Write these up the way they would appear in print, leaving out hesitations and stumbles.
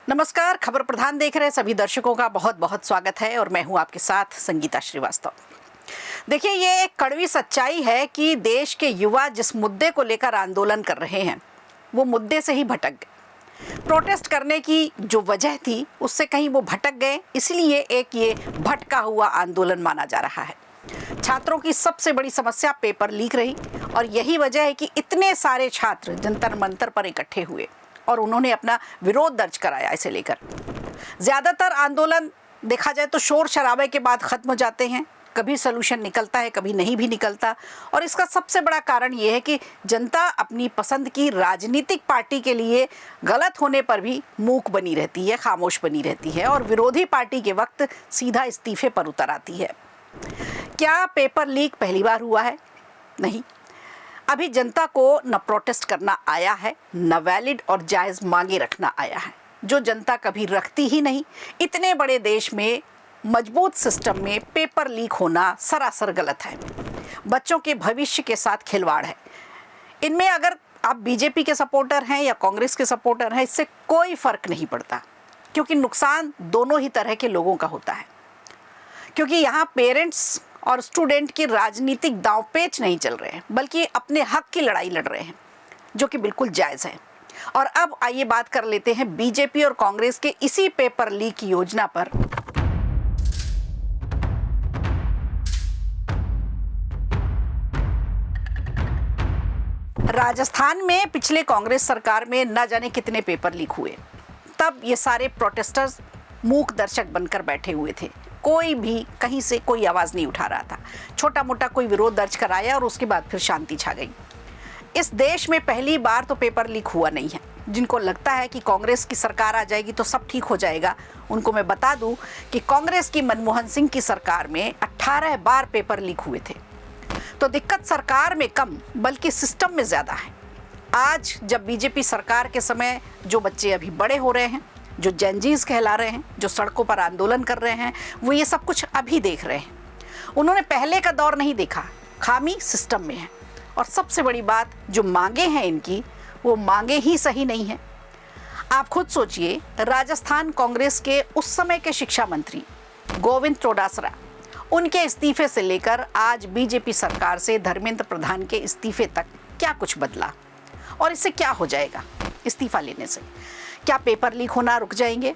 नमस्कार, खबर प्रधान देख रहे सभी दर्शकों का बहुत बहुत स्वागत है और मैं हूं आपके साथ संगीता श्रीवास्तव। देखिए, ये एक कड़वी सच्चाई है कि देश के युवा जिस मुद्दे को लेकर आंदोलन कर रहे हैं वो मुद्दे से ही भटक गए। प्रोटेस्ट करने की जो वजह थी उससे कहीं वो भटक गए, इसलिए एक ये भटका हुआ आंदोलन माना जा रहा है। छात्रों की सबसे बड़ी समस्या पेपर लीक रही और यही वजह है कि इतने सारे छात्र जंतर मंतर पर इकट्ठे हुए और उन्होंने अपना विरोध दर्ज कराया। इसे लेकर ज़्यादातर आंदोलन देखा जाए तो शोर शराबे के बाद ख़त्म हो जाते हैं। कभी सलूशन निकलता है, कभी नहीं भी निकलता। और इसका सबसे बड़ा कारण ये है कि जनता अपनी पसंद की राजनीतिक पार्टी के लिए गलत होने पर भी मूक बनी रहती है, खामोश बनी रहती है और विरोधी पार्टी के वक्त सीधा इस्तीफे पर उतर आती है। क्या पेपर लीक पहली बार हुआ है? नहीं। अभी जनता को न प्रोटेस्ट करना आया है, न वैलिड और जायज़ मांगे रखना आया है, जो जनता कभी रखती ही नहीं। इतने बड़े देश में मजबूत सिस्टम में पेपर लीक होना सरासर गलत है। बच्चों के भविष्य के साथ खिलवाड़ है। इनमें अगर आप बीजेपी के सपोर्टर हैं या कांग्रेस के सपोर्टर हैं, इससे कोई फ़र्क नहीं पड़ता, क्योंकि नुकसान दोनों ही तरह के लोगों का होता है। क्योंकि यहाँ पेरेंट्स और स्टूडेंट की राजनीतिक दांवपेच नहीं चल रहे हैं, बल्कि अपने हक की लड़ाई लड़ रहे हैं, जो कि बिल्कुल जायज़ है। और अब आइए बात कर लेते हैं बीजेपी और कांग्रेस के इसी पेपर लीक योजना पर। राजस्थान में पिछले कांग्रेस सरकार में न जाने कितने पेपर लीक हुए। तब ये सारे प्रोटेस्टर्स मूक दर्शक बनकर बैठे हुए थे। कोई भी कहीं से कोई आवाज़ नहीं उठा रहा था। छोटा मोटा कोई विरोध दर्ज कराया और उसके बाद फिर शांति छा गई। इस देश में पहली बार तो पेपर लीक हुआ नहीं है। जिनको लगता है कि कांग्रेस की सरकार आ जाएगी तो सब ठीक हो जाएगा, उनको मैं बता दूं कि कांग्रेस की मनमोहन सिंह की सरकार में 18 बार पेपर लीक हुए थे। तो दिक्कत सरकार में कम बल्कि सिस्टम में ज़्यादा है। आज जब बीजेपी सरकार के समय जो बच्चे अभी बड़े हो रहे हैं, जो जेनजीज कहला रहे हैं, जो सड़कों पर आंदोलन कर रहे हैं, वो ये सब कुछ अभी देख रहे हैं। उन्होंने पहले का दौर नहीं देखा। खामी सिस्टम में है। और सबसे बड़ी बात, जो मांगे हैं इनकी, वो मांगे ही सही नहीं हैं। आप खुद सोचिए, राजस्थान कांग्रेस के उस समय के शिक्षा मंत्री गोविंद चौडासरा, उनके इस्तीफे से लेकर आज बीजेपी सरकार से धर्मेंद्र प्रधान के इस्तीफे तक क्या कुछ बदला और इससे क्या हो जाएगा इस्तीफा लेने से? क्या पेपर लीक होना रुक जाएंगे?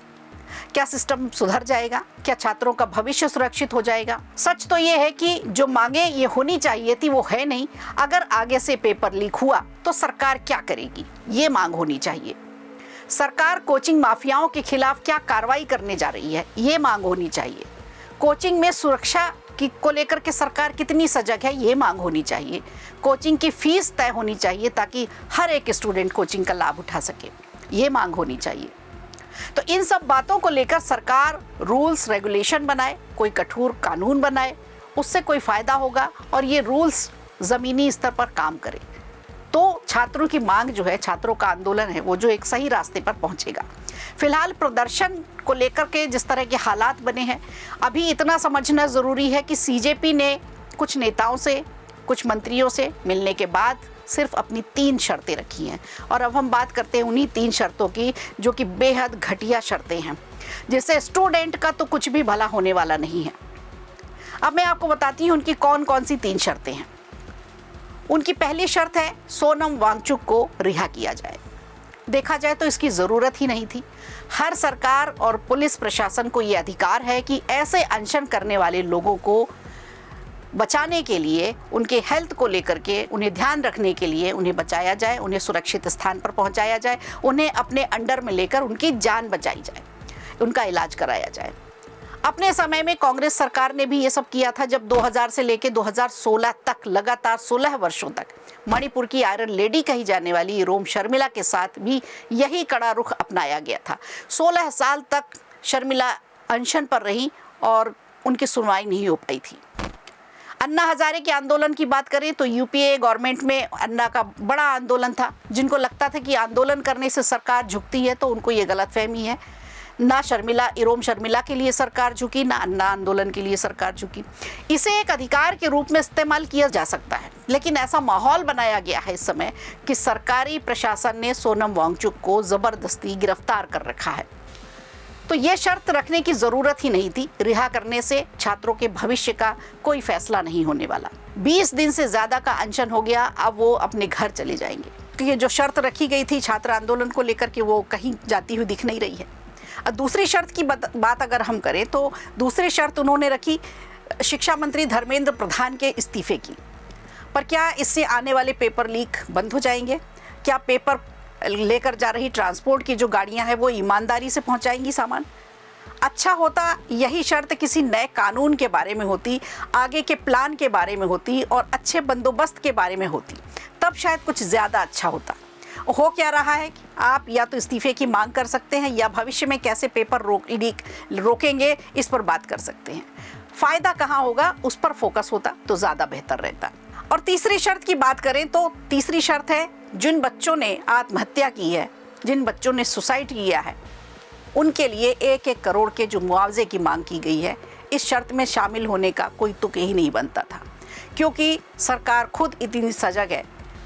क्या सिस्टम सुधर जाएगा? क्या छात्रों का भविष्य सुरक्षित हो जाएगा? सच तो ये है कि जो मांगे ये होनी चाहिए थी वो है नहीं। अगर आगे से पेपर लीक हुआ तो सरकार क्या करेगी, ये मांग होनी चाहिए। सरकार कोचिंग माफियाओं के खिलाफ क्या कार्रवाई करने जा रही है, ये मांग होनी चाहिए। कोचिंग में सुरक्षा को लेकर के सरकार कितनी सजग है, ये मांग होनी चाहिए। कोचिंग की फीस तय होनी चाहिए ताकि हर एक स्टूडेंट कोचिंग का लाभ उठा सके, ये मांग होनी चाहिए। तो इन सब बातों को लेकर सरकार रूल्स रेगुलेशन बनाए, कोई कठोर कानून बनाए, उससे कोई फ़ायदा होगा और ये रूल्स ज़मीनी स्तर पर काम करे तो छात्रों की मांग जो है, छात्रों का आंदोलन है, वो जो एक सही रास्ते पर पहुंचेगा। फिलहाल प्रदर्शन को लेकर के जिस तरह के हालात बने हैं, अभी इतना समझना ज़रूरी है कि सीजेपी ने कुछ नेताओं से, कुछ मंत्रियों से मिलने के बाद सिर्फ अपनी 3 शर्तें रखी हैं। और अब हम बात करते हैं उन्हीं 3 शर्तों की, जो कि बेहद घटिया शर्तें हैं, जिससे स्टूडेंट का तो कुछ भी भला होने वाला नहीं है। अब मैं आपको बताती हूँ उनकी कौन कौन सी 3 शर्तें हैं। उनकी पहली शर्त है सोनम वांगचुक को रिहा किया जाए। देखा जाए तो इसकी ज़रूरत ही नहीं थी। हर सरकार और पुलिस प्रशासन को ये अधिकार है कि ऐसे अनशन करने वाले लोगों को बचाने के लिए, उनके हेल्थ को लेकर के उन्हें ध्यान रखने के लिए उन्हें बचाया जाए, उन्हें सुरक्षित स्थान पर पहुंचाया जाए, उन्हें अपने अंडर में लेकर उनकी जान बचाई जाए, उनका इलाज कराया जाए। अपने समय में कांग्रेस सरकार ने भी ये सब किया था, जब 2000 से लेकर 2016 तक लगातार 16 वर्षों तक मणिपुर की आयरन लेडी कही जाने वाली इरोम शर्मिला के साथ भी यही कड़ा रुख अपनाया गया था। 16 साल तक शर्मिला अनशन पर रही और उनकी सुनवाई नहीं हो पाई थी। अन्ना हजारे के आंदोलन की बात करें तो यूपीए गवर्नमेंट में अन्ना का बड़ा आंदोलन था। जिनको लगता था कि आंदोलन करने से सरकार झुकती है, तो उनको ये गलतफहमी है। ना इरोम शर्मिला के लिए सरकार झुकी, ना अन्ना आंदोलन के लिए सरकार झुकी। इसे एक अधिकार के रूप में इस्तेमाल किया जा सकता है, लेकिन ऐसा माहौल बनाया गया है इस समय कि सरकारी प्रशासन ने सोनम वांगचुक को ज़बरदस्ती गिरफ्तार कर रखा है। तो ये शर्त रखने की ज़रूरत ही नहीं थी। रिहा करने से छात्रों के भविष्य का कोई फैसला नहीं होने वाला। 20 दिन से ज़्यादा का अनशन हो गया, अब वो अपने घर चले जाएंगे। तो ये जो शर्त रखी गई थी छात्र आंदोलन को लेकर के, वो कहीं जाती हुई दिख नहीं रही है। दूसरी शर्त की बात अगर हम करें तो दूसरी शर्त उन्होंने रखी शिक्षा मंत्री धर्मेंद्र प्रधान के इस्तीफे की। पर क्या इससे आने वाले पेपर लीक बंद हो जाएंगे? क्या पेपर लेकर जा रही ट्रांसपोर्ट की जो गाड़ियां हैं वो ईमानदारी से पहुंचाएंगी सामान? अच्छा होता यही शर्त किसी नए कानून के बारे में होती, आगे के प्लान के बारे में होती और अच्छे बंदोबस्त के बारे में होती, तब शायद कुछ ज़्यादा अच्छा होता। हो क्या रहा है कि आप या तो इस्तीफे की मांग कर सकते हैं या भविष्य में कैसे पेपर रोकेंगे इस पर बात कर सकते हैं। फ़ायदा कहाँ होगा उस पर फोकस होता तो ज़्यादा बेहतर रहता। और तीसरी शर्त की बात करें तो तीसरी शर्त है, जिन बच्चों ने आत्महत्या की है, जिन बच्चों ने सुसाइड किया है, उनके लिए 1-1 करोड़ के जो मुआवजे की मांग की गई है, इस शर्त में शामिल होने का कोई तुक ही नहीं बनता था, क्योंकि सरकार खुद इतनी सजग है,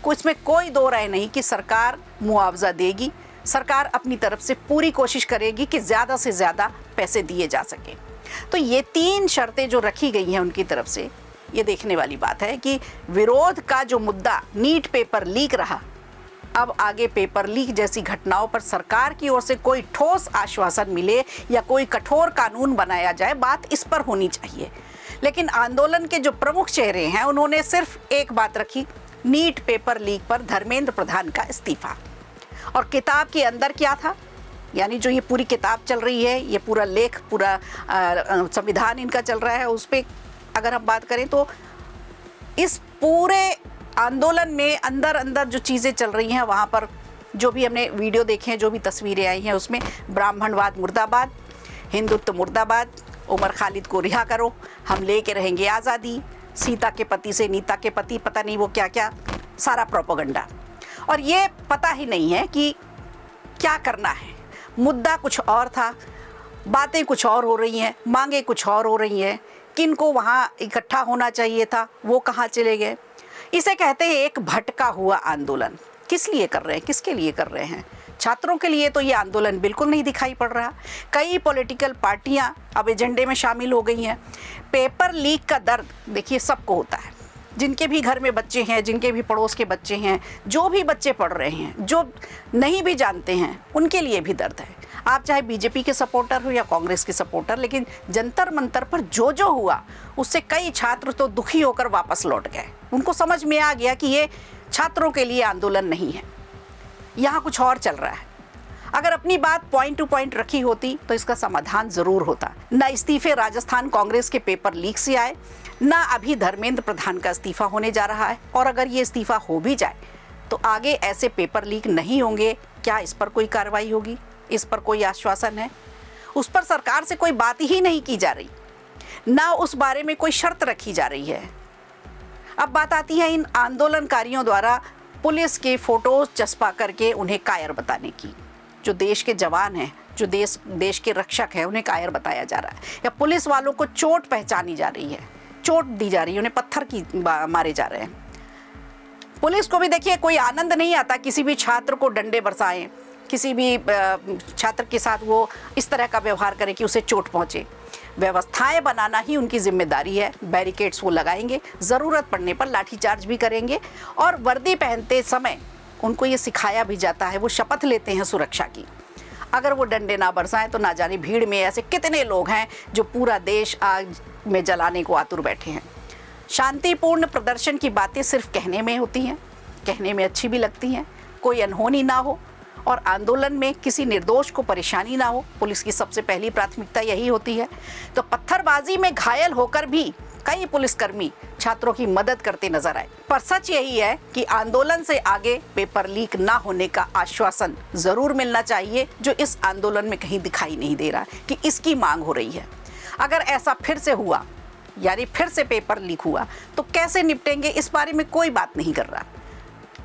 इसमें कोई दो राय नहीं कि सरकार मुआवजा देगी। सरकार अपनी तरफ से पूरी कोशिश करेगी कि ज़्यादा से ज़्यादा पैसे दिए जा सके। तो ये 3 शर्तें जो रखी गई हैं उनकी तरफ से, ये देखने वाली बात है कि विरोध का जो मुद्दा नीट पेपर लीक रहा, अब आगे पेपर लीक जैसी घटनाओं पर सरकार की ओर से कोई ठोस आश्वासन मिले या कोई कठोर कानून बनाया जाए, बात इस पर होनी चाहिए। लेकिन आंदोलन के जो प्रमुख चेहरे हैं उन्होंने सिर्फ एक बात रखी, नीट पेपर लीक पर धर्मेंद्र प्रधान का इस्तीफा। और किताब के अंदर क्या था, यानी जो ये पूरी किताब चल रही है, ये पूरा लेख, पूरा संविधान इनका चल रहा है, उस पर अगर हम बात करें तो इस पूरे आंदोलन में अंदर अंदर जो चीज़ें चल रही हैं, वहाँ पर जो भी हमने वीडियो देखे हैं, जो भी तस्वीरें आई हैं, उसमें ब्राह्मणवाद मुर्दाबाद, हिंदुत्व मुर्दाबाद, उमर खालिद को रिहा करो, हम लेके रहेंगे आज़ादी, सीता के पति से नीता के पति, पता नहीं वो क्या क्या, सारा प्रोपेगेंडा। और ये पता ही नहीं है कि क्या करना है। मुद्दा कुछ और था, बातें कुछ और हो रही हैं, मांगे कुछ और हो रही हैं, किन को वहाँ इकट्ठा होना चाहिए था वो कहाँ चले गए। इसे कहते हैं एक भटका हुआ आंदोलन। किस लिए कर रहे हैं, किसके लिए कर रहे हैं? छात्रों के लिए तो ये आंदोलन बिल्कुल नहीं दिखाई पड़ रहा। कई पॉलिटिकल पार्टियां अब एजेंडे में शामिल हो गई हैं। पेपर लीक का दर्द देखिए सबको होता है, जिनके भी घर में बच्चे हैं, जिनके भी पड़ोस के बच्चे हैं, जो भी बच्चे पढ़ रहे हैं, जो नहीं भी जानते हैं, उनके लिए भी दर्द है। आप चाहे बीजेपी के सपोर्टर हो या कांग्रेस के सपोर्टर, लेकिन जंतर मंतर पर जो जो हुआ उससे कई छात्र तो दुखी होकर वापस लौट गए। उनको समझ में आ गया कि ये छात्रों के लिए आंदोलन नहीं है, यहाँ कुछ और चल रहा है। अगर अपनी बात पॉइंट टू पॉइंट रखी होती तो इसका समाधान ज़रूर होता। न इस्तीफे राजस्थान कांग्रेस के पेपर लीक से आए, न अभी धर्मेंद्र प्रधान का इस्तीफा होने जा रहा है। और अगर ये इस्तीफा हो भी जाए तो आगे ऐसे पेपर लीक नहीं होंगे। क्या इस पर कोई कार्रवाई होगी? इस पर कोई आश्वासन है? उस पर सरकार से कोई बात ही नहीं की जा रही, ना उस बारे में कोई शर्त रखी जा रही है। अब बात आती है इन आंदोलनकारियों द्वारा पुलिस के फोटोज चस्पा करके उन्हें कायर बताने की। जो देश के जवान हैं, जो देश के रक्षक हैं, उन्हें कायर बताया जा रहा है, या पुलिस वालों को चोट पहचानी जा रही है, चोट दी जा रही है, उन्हें पत्थर की मारे जा रहे हैं। पुलिस को भी देखिए कोई आनंद नहीं आता किसी भी छात्र को डंडे बरसाएं, किसी भी छात्र के साथ वो इस तरह का व्यवहार करें कि उसे चोट पहुंचे। व्यवस्थाएं बनाना ही उनकी जिम्मेदारी है। बैरिकेड्स वो लगाएंगे, ज़रूरत पड़ने पर लाठीचार्ज भी करेंगे। और वर्दी पहनते समय उनको ये सिखाया भी जाता है, वो शपथ लेते हैं सुरक्षा की। अगर वो डंडे ना बरसाएं तो ना जाने भीड़ में ऐसे कितने लोग हैं जो पूरा देश आग में जलाने को आतुर बैठे हैं। शांतिपूर्ण प्रदर्शन की बातें सिर्फ कहने में होती हैं, कहने में अच्छी भी लगती हैं, कोई अनहोनी ना हो और आंदोलन में किसी निर्दोष को परेशानी ना हो, पुलिस की सबसे पहली प्राथमिकता यही होती है। तो पत्थरबाजी में घायल होकर भी कई पुलिसकर्मी छात्रों की मदद करते नजर आए। पर सच यही है कि आंदोलन से आगे पेपर लीक ना होने का आश्वासन जरूर मिलना चाहिए, जो इस आंदोलन में कहीं दिखाई नहीं दे रहा कि इसकी मांग हो रही है। अगर ऐसा फिर से हुआ, यानी फिर से पेपर लीक हुआ, तो कैसे निपटेंगे इस बारे में कोई बात नहीं कर रहा।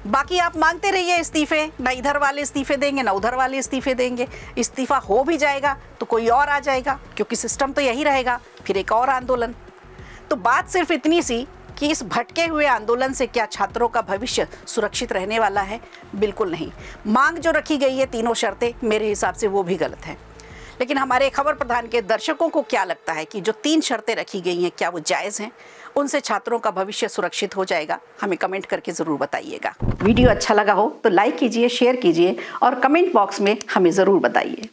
बाकी आप मांगते रहिए इस्तीफे, ना इधर वाले इस्तीफे देंगे ना उधर वाले इस्तीफे देंगे। इस्तीफा हो भी जाएगा तो कोई और आ जाएगा, क्योंकि सिस्टम तो यही रहेगा, फिर एक और आंदोलन। तो बात सिर्फ इतनी सी कि इस भटके हुए आंदोलन से क्या छात्रों का भविष्य सुरक्षित रहने वाला है? बिल्कुल नहीं। मांग जो रखी गई है, तीनों शर्तें, मेरे हिसाब से वो भी गलत है। लेकिन हमारे खबर प्रधान के दर्शकों को क्या लगता है कि जो 3 शर्तें रखी गई हैं क्या वो जायज़ हैं? उनसे छात्रों का भविष्य सुरक्षित हो जाएगा? हमें कमेंट करके ज़रूर बताइएगा। वीडियो अच्छा लगा हो तो लाइक कीजिए, शेयर कीजिए और कमेंट बॉक्स में हमें ज़रूर बताइए।